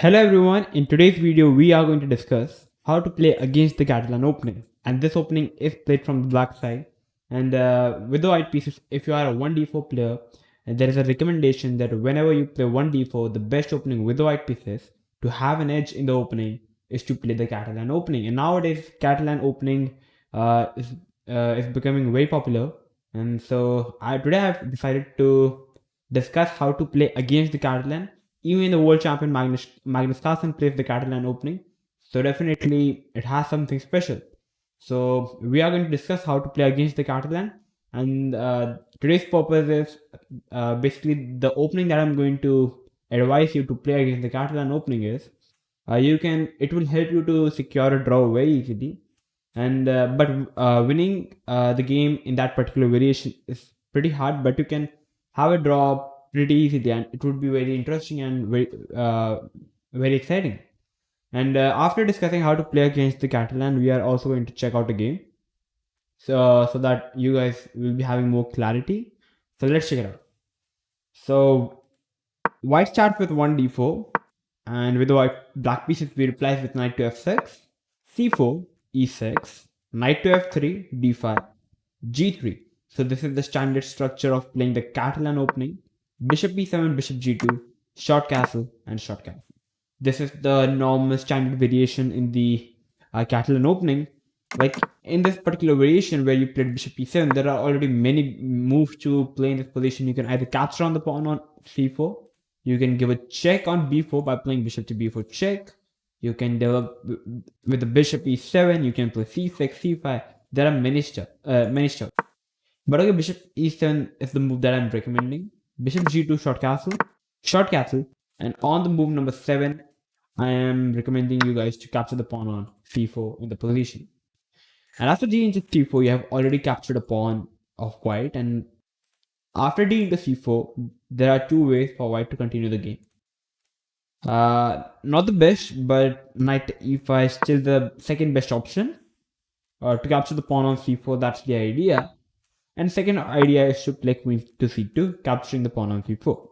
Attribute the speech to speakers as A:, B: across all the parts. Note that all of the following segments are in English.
A: Hello everyone, in today's video we are going to discuss how to play against the Catalan opening, and this opening is played from the black side. And with the white pieces, if you are a 1d4 player, and there is a recommendation that whenever you play 1d4, the best opening with the white pieces to have an edge in the opening is to play the Catalan opening. And nowadays Catalan opening is becoming very popular, and so today I've decided to discuss how to play against the Catalan. Even the world champion Magnus Carlsen plays the Catalan opening, so definitely it has something special. So we are going to discuss how to play against the Catalan, and today's purpose is basically the opening that I'm going to advise you to play against the Catalan opening is it will help you to secure a draw very easily, and winning the game in that particular variation is pretty hard, but you can have a draw pretty easily, and it would be very interesting and very exciting. And after discussing how to play against the Catalan, we are also going to check out a game, so that you guys will be having more clarity. So let's check it out. So white starts with 1d4, and with the black pieces we replies with knight to f6, c4, e6, knight to f3, d5, g3. So this is the standard structure of playing the Catalan opening. Bishop e7, bishop g2, short castle, and short castle. This is the normal standard variation in the Catalan opening. Like in this particular variation where you played bishop e7, there are already many moves to play in this position. You can either capture on the pawn on c4, you can give a check on b4 by playing bishop to b4 check, you can develop with the bishop e7, you can play c6, c5. There are many steps. But okay, bishop e7 is the move that I'm recommending. Bishop g2, short castle, and on the move number 7, I am recommending you guys to capture the pawn on c4 in the position. And after d into c4, you have already captured a pawn of white, and after d into c4, there are two ways for white to continue the game. Not the best, but knight e5 is still the second best option. To capture the pawn on c4, that's the idea. And second idea is to play queen to c2, capturing the pawn on c4.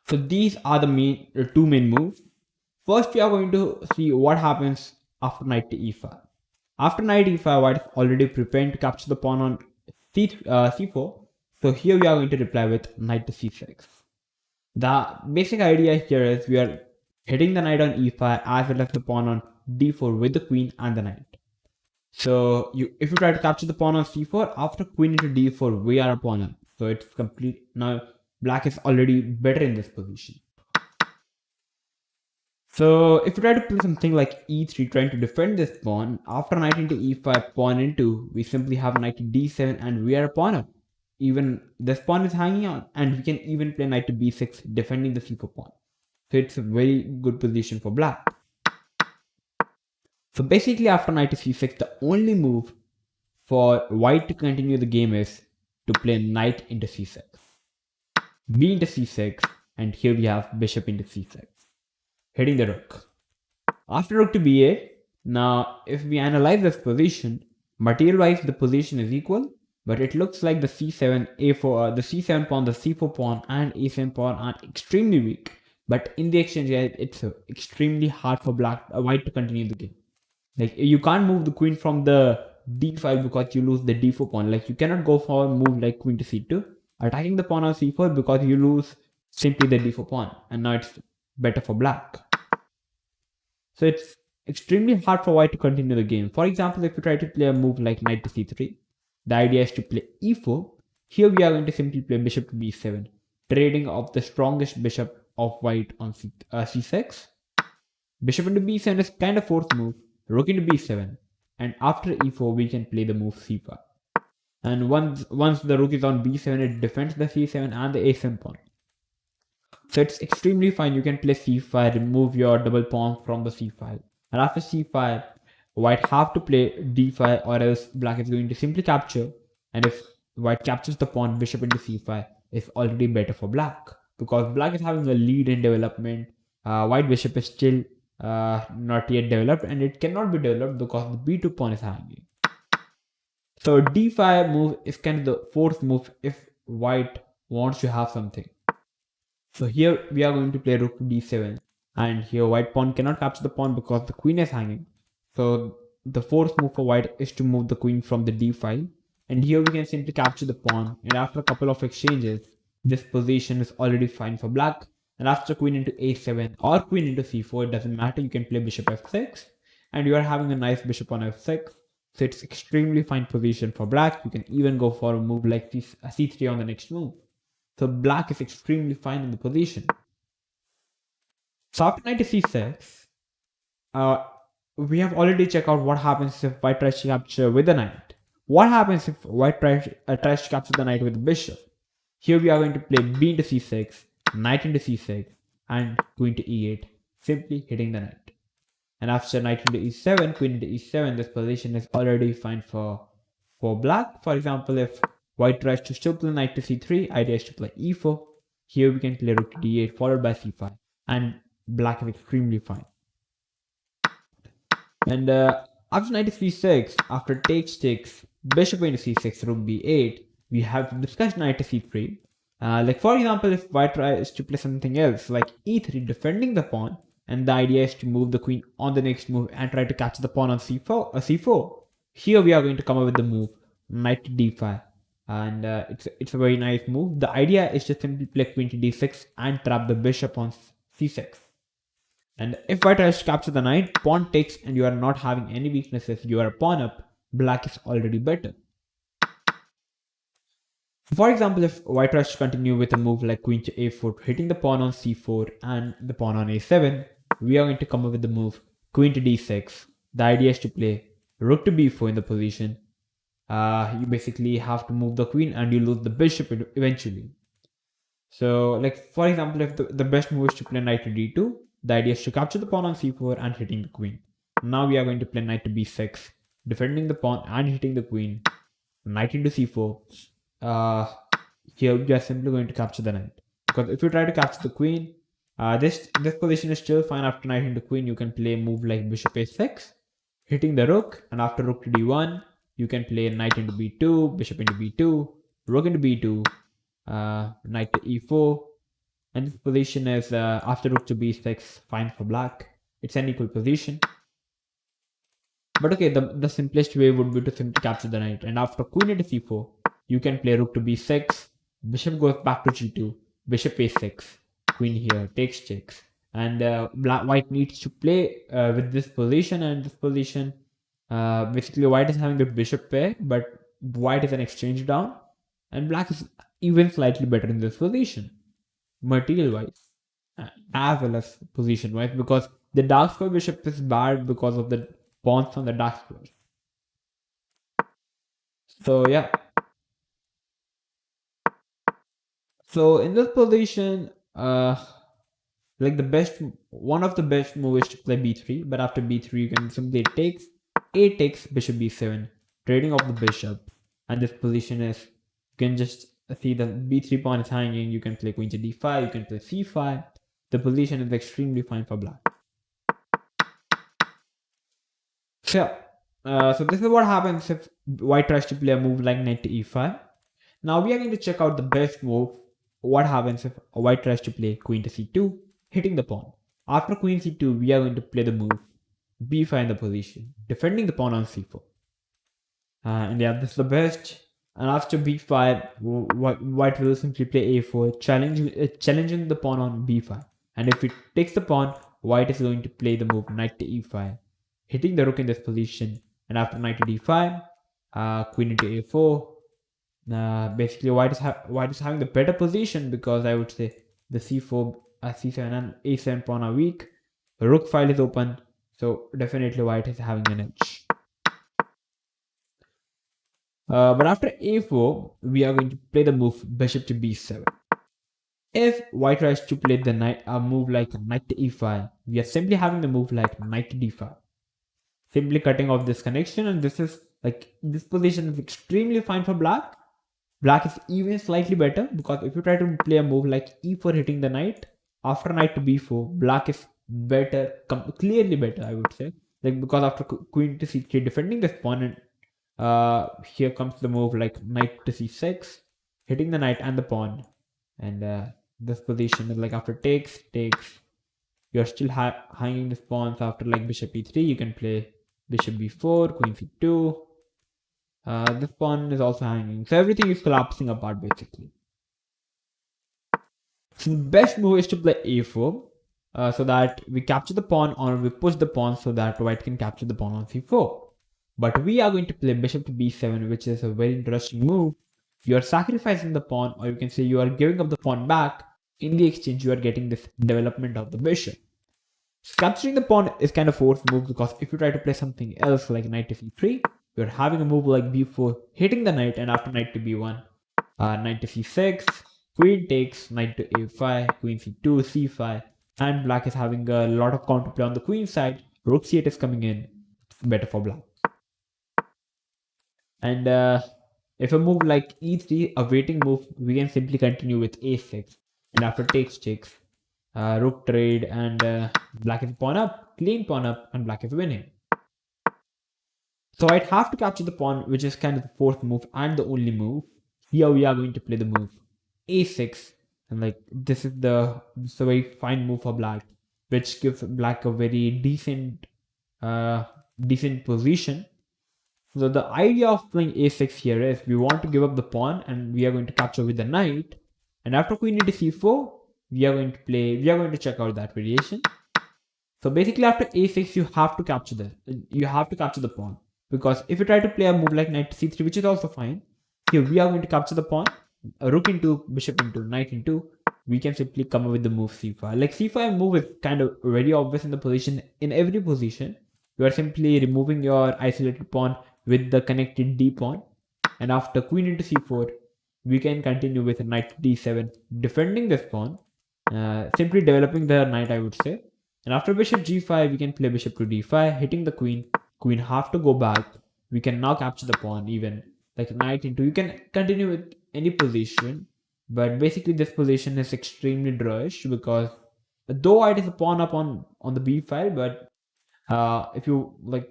A: So these are the two main moves. First, we are going to see what happens after knight to e5. After knight e5, white is already preparing to capture the pawn on c4. So here we are going to reply with knight to c6. The basic idea here is we are hitting the knight on e5 as well as the pawn on d4 with the queen and the knight. So if you try to capture the pawn on c4, after queen into d4, we are a pawn up. So it's complete. Now black is already better in this position. So if you try to play something like e3, trying to defend this pawn, after knight into e5, pawn into, we simply have knight to d7 and we are a pawn up. Even this pawn is hanging on, and we can even play knight to b6, defending the c4 pawn. So it's a very good position for black. So basically after knight to c6, the only move for white to continue the game is to play knight into c6, b into c6, and here we have bishop into c6, hitting the rook. After rook to b8, now if we analyze this position, material-wise the position is equal, but it looks like the c7, a4, the c7 pawn, the c4 pawn, and a7 pawn are extremely weak. But in the exchange, it's extremely hard for white to continue the game. Like you can't move the queen from the d5 because you lose the d4 pawn. Like you cannot go for a move like queen to c2, attacking the pawn on c4 because you lose simply the d4 pawn, and now it's better for black. So it's extremely hard for white to continue the game. For example, if you try to play a move like knight to c3, the idea is to play e4. Here we are going to simply play bishop to b7, trading off the strongest bishop of white on c6. Bishop into b7 is kind of fourth move. Rook into b7, and after e4 we can play the move c5. And once the rook is on b7, it defends the c7 and the a7 pawn. So it's extremely fine. You can play c5, remove your double pawn from the c5, and after c5, white have to play d5, or else black is going to simply capture. And if white captures the pawn, bishop into c5 is already better for black, because black is having a lead in development. White bishop is still not yet developed, and it cannot be developed because the b2 pawn is hanging. So d5 move is kind of the fourth move if white wants to have something. So here we are going to play rook to d7, And here white pawn cannot capture the pawn because the queen is hanging. So the fourth move for white is to move the queen from the d file. And here we can simply capture the pawn. And after a couple of exchanges, this position is already fine for black. And after queen into a7 or queen into c4, it doesn't matter. You can play bishop f6. And you are having a nice bishop on f6. So it's extremely fine position for black. You can even go for a move like c3 on the next move. So black is extremely fine in the position. So after knight to c6, we have already checked out what happens if white tries to capture with the knight. What happens if white tries to capture the knight with the bishop? Here we are going to play b into c6, knight into c6, and queen to e8, simply hitting the knight. And after knight into e7, queen into e7, this position is already fine for black. For example, if white tries to still play knight to c3, idea is to play e4. Here we can play rook to d8 followed by c5, and black is extremely fine. And after knight to c6, after takes, bishop into c6, rook b8, we have to discuss knight to c3. Like for example, if white tries to play something else like e3, defending the pawn, and the idea is to move the queen on the next move and try to catch the pawn on c4. Here we are going to come up with the move knight to d5, and it's a very nice move. The idea is to simply play queen to d6 and trap the bishop on c6. And if white tries to capture the knight, pawn takes, and you are not having any weaknesses, you are a pawn up, black is already better. For example, if white tries to continue with a move like queen to a4, hitting the pawn on c4 and the pawn on a7, we are going to come up with the move queen to d6. The idea is to play rook to b4 in the position. You basically have to move the queen and you lose the bishop eventually. So like for example, if the best move is to play knight to d2, the idea is to capture the pawn on c4 and hitting the queen. Now we are going to play knight to b6, defending the pawn and hitting the queen. Knight into c4. Here we are simply going to capture the knight, because if you try to capture the queen, this position is still fine. After knight into queen, you can play a move like bishop a6, hitting the rook, and after rook to d1, you can play knight into b2, bishop into b2, rook into b2, knight to e4, and this position is after rook to b6, fine for black. It's an equal position. But okay, the simplest way would be to simply capture the knight, and after queen into c4, you can play rook to b6, bishop goes back to g2, bishop a6, queen here, takes, and white needs to play with this position, and this position, basically white is having the bishop pair, but white is an exchange down, and black is even slightly better in this position, material-wise, as well as position-wise, because the dark square bishop is bad because of the pawns on the dark square. So yeah. So in this position, like one of the best moves is to play b3, but after b3 you can simply takes, a takes, bishop b7, trading off the bishop, and this position is, you can just see the b3 pawn is hanging, you can play queen to d5, you can play c5, the position is extremely fine for black. So yeah, so this is what happens if white tries to play a move like knight to e5. Now we are going to check out the best move. What happens if white tries to play queen to c2, hitting the pawn. After queen c2, we are going to play the move b5 in the position, defending the pawn on c4. And yeah, this is the best. And after b5, white will simply play a4, challenging the pawn on b5. And if it takes the pawn, white is going to play the move knight to e5, hitting the rook in this position. And after knight to d5, queen into a4. Basically, white is having the better position, because I would say the c4, c7 and a7 pawn are weak. The rook file is open, so definitely white is having an edge. But after a4, we are going to play the move bishop to b7. If white tries to play the move like knight to e5, we are simply having the move like knight to d5, simply cutting off this connection, and this position is extremely fine for black. Black is even slightly better, because if you try to play a move like e4 hitting the knight, after knight to b4, black is better, clearly better, I would say. Like, because after queen to c3, defending this pawn, and here comes the move like knight to c6, hitting the knight and the pawn. And this position is like after takes, you're still hanging this pawn. So after like bishop e3, you can play bishop b4, queen c2. This pawn is also hanging. So everything is collapsing apart basically. So the best move is to play a4, so that we capture the pawn or we push the pawn so that white can capture the pawn on c4. But we are going to play bishop to b7, which is a very interesting move. You are sacrificing the pawn, or you can say you are giving up the pawn back. In the exchange, you are getting this development of the bishop. Capturing the pawn is kind of forced move, because if you try to play something else like knight to c3, you're having a move like b4, hitting the knight, and after knight to b1, knight to c6, queen takes, knight to a5, queen c2, c5, and black is having a lot of counterplay on the queen side. Rook c8 is coming in. It's better for black. And if a move like e3, a waiting move, we can simply continue with a6, and after takes, rook trade, and black is pawn up, clean pawn up, and black is winning. So I'd have to capture the pawn, which is kind of the fourth move and the only move. Here we are going to play the move a6, and like this is a very fine move for black, which gives black a very decent position. So the idea of playing a6 here is we want to give up the pawn and we are going to capture with the knight. And after queen into c4, we are going to check out that variation. So basically after a6, you have to capture the pawn. Because if you try to play a move like knight to c3, which is also fine, here we are going to capture the pawn. Rook into, bishop into, knight into, we can simply come up with the move c5. Like c5 move is kind of very obvious in the position. In every position, you are simply removing your isolated pawn with the connected d pawn, and after queen into c4, we can continue with knight to d7, defending this pawn, simply developing the knight, I would say. And after bishop g5, we can play bishop to d5, hitting the queen. Queen have to go back. We can now capture the pawn, even like knight into. You can continue with any position, but basically this position is extremely drawish, because though white is a pawn up on the b file, but if you like,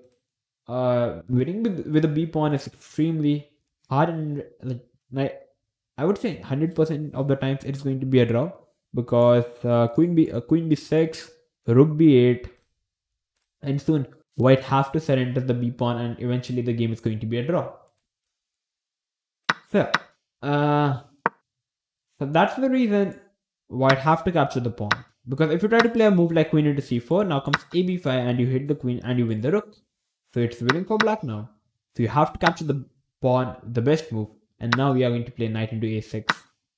A: winning with a b pawn is extremely hard, and like I would say 100% of the times it's going to be a draw, because queen b6, rook b8, and soon white have to surrender the b pawn, and eventually the game is going to be a draw. So that's the reason white have to capture the pawn, because if you try to play a move like queen into c4, now comes a b5 and you hit the queen and you win the rook. So it's winning for black now. So you have to capture the pawn, the best move. And now we are going to play knight into a6.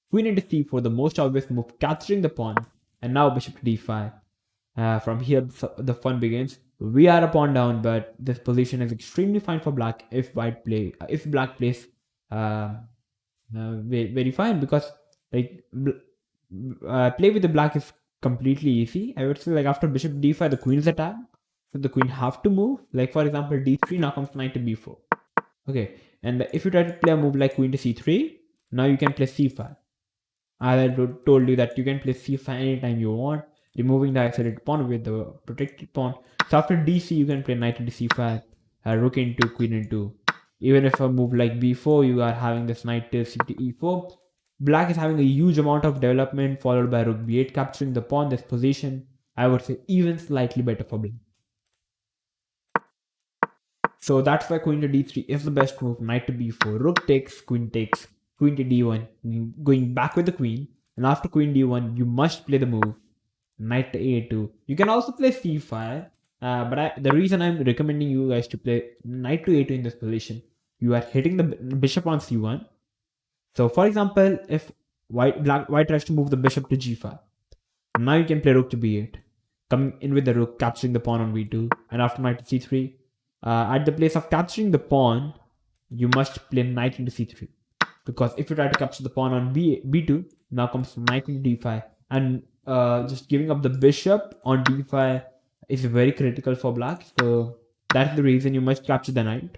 A: Queen into c4, the most obvious move, capturing the pawn. And now bishop to d5. From here, the fun begins. We are a pawn down, but this position is extremely fine for black if black plays very fine, because like play with the black is completely easy. I would say like after bishop d5, the queen's attack. So the queen have to move. Like for example, d3, now comes knight to b4. Okay, and if you try to play a move like queen to c3, now you can play c5. As I told you that you can play c5 anytime you want, removing the isolated pawn with the protected pawn. So after dc, you can play knight into c5, rook into, queen into. Even if a move like b4, you are having this knight to c to e4. Black is having a huge amount of development, followed by rook b8, capturing the pawn. This position, I would say, even slightly better for black. So that's why queen to d3 is the best move. Knight to b4, rook takes, queen to d1, going back with the queen. And after queen d1, you must play the move knight to a2. You can also play c5, but the reason I'm recommending you guys to play knight to a2 in this position, you are hitting the bishop on c1. So for example, if white tries to move the bishop to g5, now you can play rook to b8, coming in with the rook, capturing the pawn on b2, and after knight to c3. At the place of capturing the pawn, you must play knight into c3, because if you try to capture the pawn on b2, now comes knight into d5, and just giving up the bishop on d5 is very critical for black. So that's the reason you must capture the knight.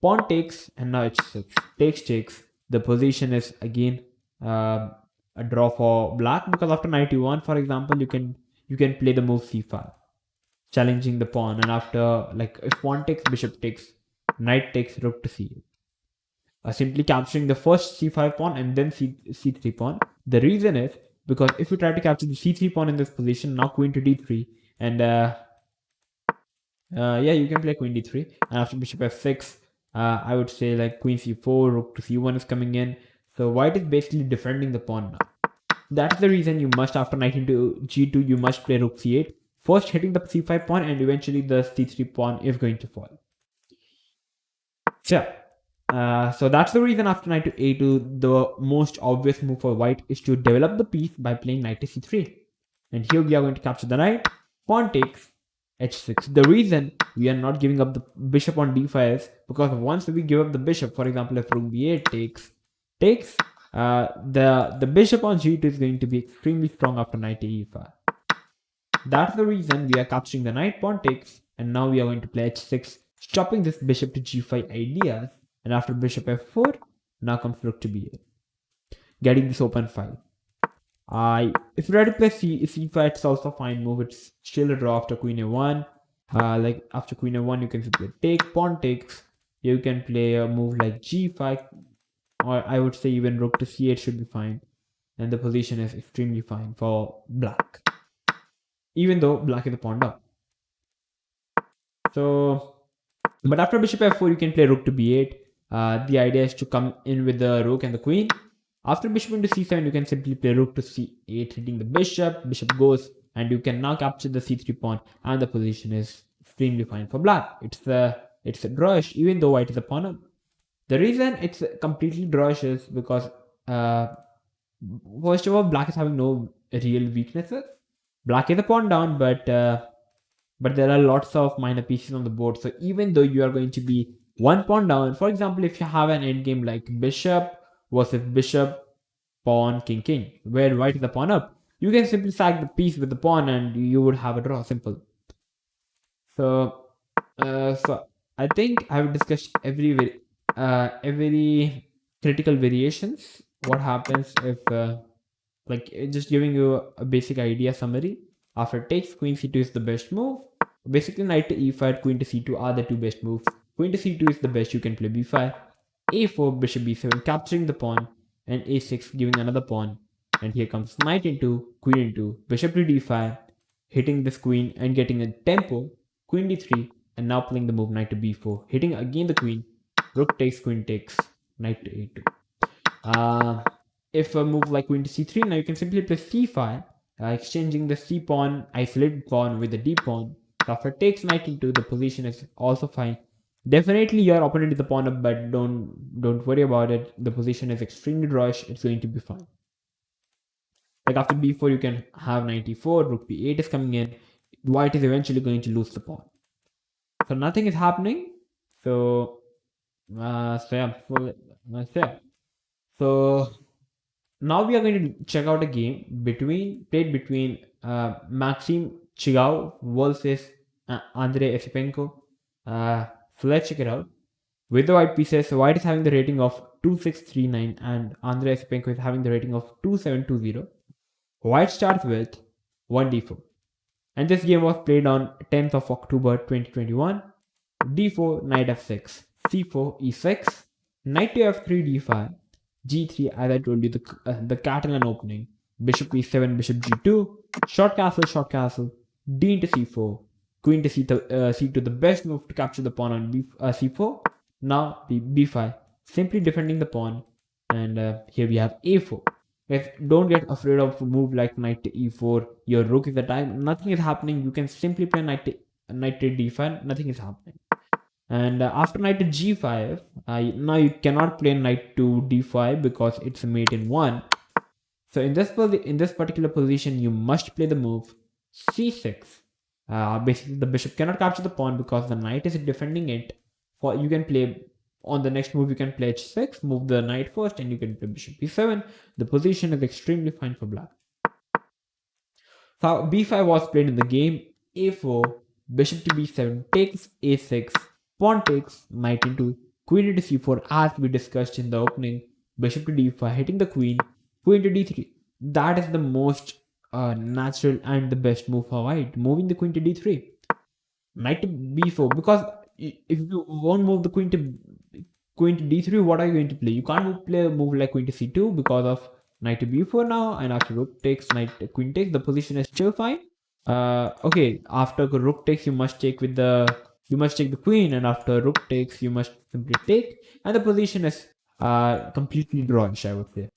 A: Pawn takes, and now h6, takes. The position is again a draw for black, because after knight e1, for example, you can play the move c5, challenging the pawn, and after, like, if pawn takes, bishop takes, knight takes, rook to c8, simply capturing the first c5 pawn and then c3 pawn. The reason is because if you try to capture the c3 pawn in this position, now queen to d3, and yeah, you can play queen d3, and after bishop f6, I would say like queen c4, rook to c1 is coming in. So white is basically defending the pawn now. That's the reason you must, after knight into g2, you must play rook c8, first hitting the c5 pawn, and eventually the c3 pawn is going to fall. So that's the reason after knight to a2, the most obvious move for white is to develop the piece by playing knight to c3. And here we are going to capture the knight. Pawn takes h6. The reason we are not giving up the bishop on d5 is because once we give up the bishop, for example, if rook b8 takes, the bishop on g2 is going to be extremely strong after knight to e5. That's the reason we are capturing the knight. Pawn takes, and now we are going to play h6, stopping this bishop to g5 ideas. And after bishop f4, now comes rook to b8, getting this open file. If you try to play c5, it's also a fine move. It's still a draw after queen a1. Like after queen a1, you can simply take, pawn takes. You can play a move like g5, or I would say even rook to c8 should be fine. And the position is extremely fine for black, even though black is a pawn down. So, but after bishop f4, you can play rook to b8. The idea is to come in with the rook and the queen. After bishop into c7, you can simply play rook to c8, hitting the bishop. Bishop goes, and you can now capture the c3 pawn, and the position is extremely fine for black. It's a drawish, even though white is a pawn up. The reason it's completely drawish is because first of all, black is having no real weaknesses. Black is a pawn down, but there are lots of minor pieces on the board. So even though you are going to be one pawn down, for example, if you have an endgame like bishop versus bishop, pawn, king, king, where white is the pawn up, you can simply sack the piece with the pawn and you would have a draw. Simple. So I think I have discussed every critical variations. What happens if like just giving you a basic idea summary. After takes, queen c2 is the best move. Basically, knight to e5, queen to c2 are the two best moves. Queen to c2 is the best. You can play b5, a4, bishop b7, capturing the pawn, and a6, giving another pawn. And here comes knight into, queen into, bishop to d5, hitting this queen and getting a tempo, queen d3, and now playing the move knight to b4, hitting again the queen, rook takes, queen takes, knight to a2. If a move like queen to c3, now you can simply play c5, exchanging the c pawn, isolated pawn with the d pawn. So after takes knight into, the position is also fine. Definitely your opponent is the pawn up, but don't worry about it. The position is extremely drawish. It's going to be fine. Like after b4, you can have knight e4, rook b8 is coming in. White is eventually going to lose the pawn. So nothing is happening. So now we are going to check out a game played between Maxim Chigao versus Andrei Esipenko. So let's check it out. With the white pieces, white is having the rating of 2639 and Andrei Esipenko is having the rating of 2720. White starts with 1d4. And this game was played on 10th of October 2021. d4, knight f6, c4, e6, knight to f3, d5, g3, as I told you, the Catalan opening, bishop e7, bishop g2, short castle, d into c4, queen to c2, the best move to capture the pawn on c4, now b5, simply defending the pawn, and here we have a4. Guys, don't get afraid of a move like knight to e4, your rook is the time, nothing is happening, you can simply play knight to d5, nothing is happening. And after knight to g5, now you cannot play knight to d5 because it's a mate in 1. So in this particular position, you must play the move c6. Basically, the bishop cannot capture the pawn because the knight is defending it. You can play on the next move. You can play h6, move the knight first, and you can play bishop b7. The position is extremely fine for black. So b5 was played in the game. a4, bishop to b7, takes a6. Pawn takes, knight into, queen into c4 as we discussed in the opening, bishop to d5, hitting the queen, queen to d3. That is the most natural and the best move for white, moving the queen to d3. Knight to b4, because if you won't move the queen to d3, what are you going to play? You can't play a move like queen to c2 because of knight to b4 now, and after rook takes, queen takes, the position is still fine. Okay, after rook takes, you must take the queen, and after rook takes, you must simply take, and the position is completely drawish, I would say.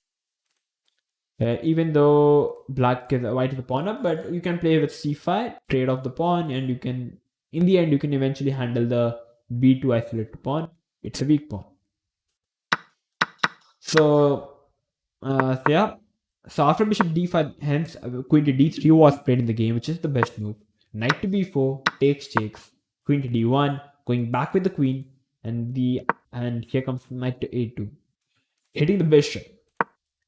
A: Even though white is a pawn up, but you can play with c5, trade off the pawn, and in the end, you can eventually handle the b2 isolated pawn. It's a weak pawn. So yeah. So after bishop d5, hence queen to d3 was played in the game, which is the best move. Knight to b4 takes, queen to d1, going back with the queen, and here comes knight to a2, hitting the bishop.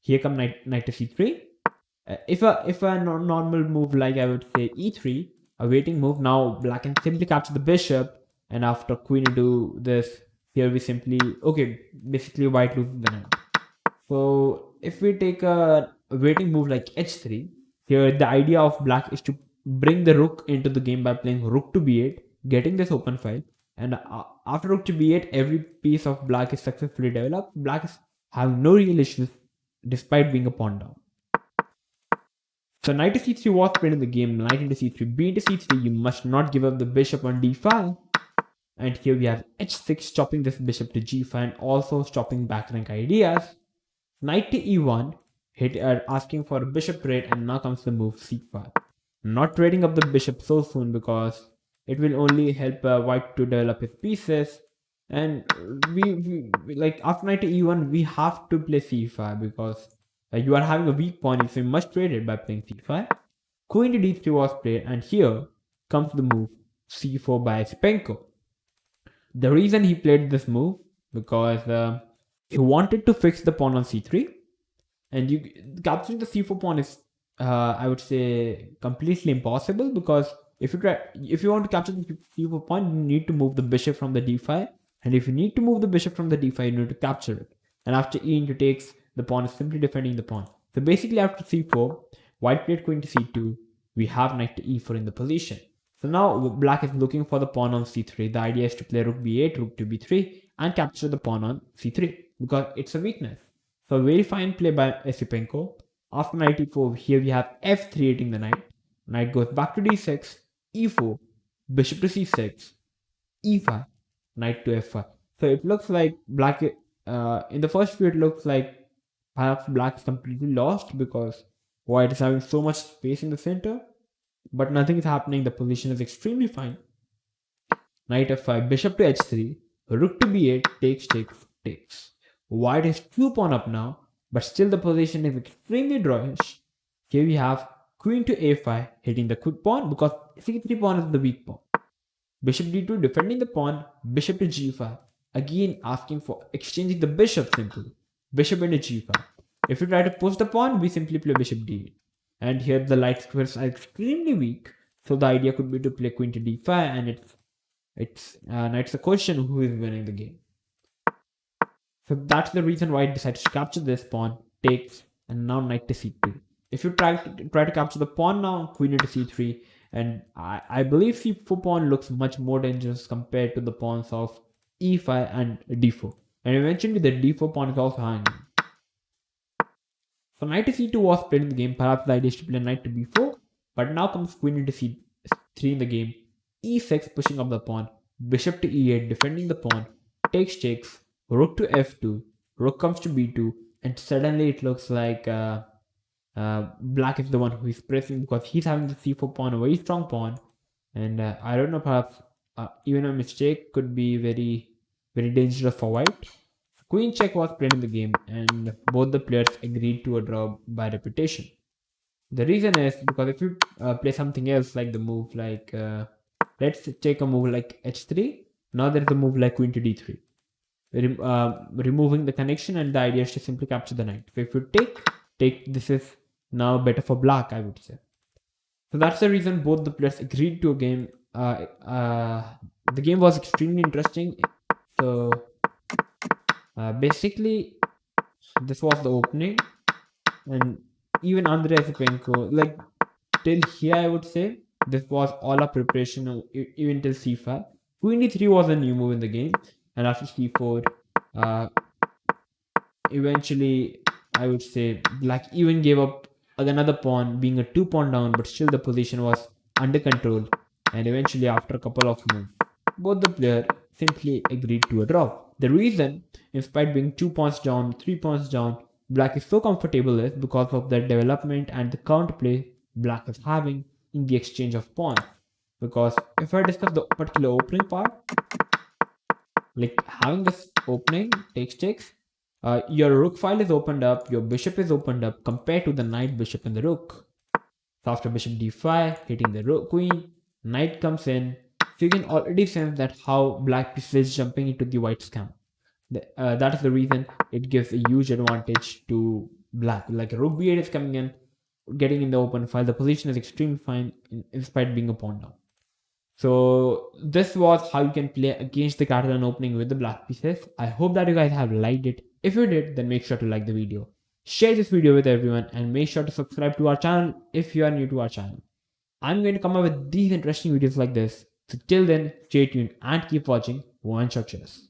A: Here comes knight to c3. If a normal move, like I would say e3, a waiting move, now black can simply capture the bishop, and after queen do this, here we simply, okay, basically white loses the knight. So if we take a waiting move like h3, here the idea of black is to bring the rook into the game by playing rook to b8, getting this open file, and after rook to b8, every piece of black is successfully developed. Black is having no real issues despite being a pawn down. So knight to c3 was played in the game, knight into c3, b into c3, you must not give up the bishop on d5. And here we have h6 stopping this bishop to g5 and also stopping backrank ideas. Knight to e1, asking for a bishop trade, and now comes the move c5. Not trading up the bishop so soon because it will only help white to develop his pieces. And we like after knight to e1, we have to play c5 because you are having a weak pawn, so you must trade it by playing c5. Queen to d3 was played, and here comes the move c4 by Sipenko. The reason he played this move because he wanted to fix the pawn on c3, and capturing the c4 pawn is, I would say, completely impossible because if you want to capture the c4 pawn, you need to move the bishop from the d5, and if you need to move the bishop from the d5, you need to capture it. And after e into takes, the pawn is simply defending the pawn. So basically, after c4, white played queen to c2. We have knight to e4 in the position. So now black is looking for the pawn on c3. The idea is to play rook b8, rook to b3, and capture the pawn on c3 because it's a weakness. So very fine play by Sipenko. After knight e4, here we have f3 hitting the knight. Knight goes back to d6, e4, bishop to c6, e5, knight to f5. So it looks like black, in the first view, it looks like perhaps black is completely lost because white is having so much space in the center, but nothing is happening. The position is extremely fine. Knight f5, bishop to h3, rook to b8, takes. White is 2 pawn up now, but still the position is extremely drawish. Here we have queen to a5 hitting the quick pawn because c3 pawn is the weak pawn. Bishop d2 defending the pawn, bishop to g5. Again asking for exchanging the bishop simply. Bishop into g5. If you try to push the pawn, we simply play bishop d8. And here the light squares are extremely weak. So the idea could be to play queen to d5, and now it's a question who is winning the game. So that's the reason why it decides to capture this pawn, takes, and now knight to c3. If you try to capture the pawn now, queen into c3, and I believe c4 pawn looks much more dangerous compared to the pawns of e5 and d4. And eventually the d4 pawn is also hanging. So knight to c2 was played in the game. Perhaps the idea is to play knight to b4, but now comes queen into c3 in the game. e6 pushing up the pawn, bishop to e8 defending the pawn, takes, rook to f2, rook comes to b2, and suddenly it looks like black is the one who is pressing because he's having the c4 pawn, a very strong pawn, and I don't know, perhaps even a mistake could be very, very dangerous for white. Queen check was played in the game, and both the players agreed to a draw by repetition. The reason is because if you play something else like the move like let's take a move like h3. Now there is a move like queen to d3, removing the connection, and the idea is to simply capture the knight. So if you take, this is now better for black, I would say. So that's the reason both the players agreed to a game. The game was extremely interesting. So basically, this was the opening, and even Andrei Sipenko, like till here, I would say this was all a preparation, even till c5. Queen e3 was a new move in the game, and after c4, eventually I would say black even gave up another pawn, being a 2 pawn down, but still the position was under control. And eventually, after a couple of moves, both the player simply agreed to a draw. The reason, in spite being 2 pawns down, 3 pawns down, black is so comfortable is because of the development and the counterplay black is having in the exchange of pawns. Because if I discuss the particular opening part, like having this opening takes, your rook file is opened up, your bishop is opened up compared to the knight, bishop, and the rook. So after bishop d5, hitting the rook queen, knight comes in. So you can already sense that how black piece is jumping into the white's camp. That is the reason it gives a huge advantage to black. Like a rook b8 is coming in, getting in the open file. The position is extremely fine in spite being a pawn down. So this was how you can play against the Catalan opening with the black pieces. I hope that you guys have liked it. If you did, then make sure to like the video. Share this video with everyone and make sure to subscribe to our channel if you are new to our channel. I'm going to come up with these interesting videos like this. So till then, stay tuned and keep watching Oneshot.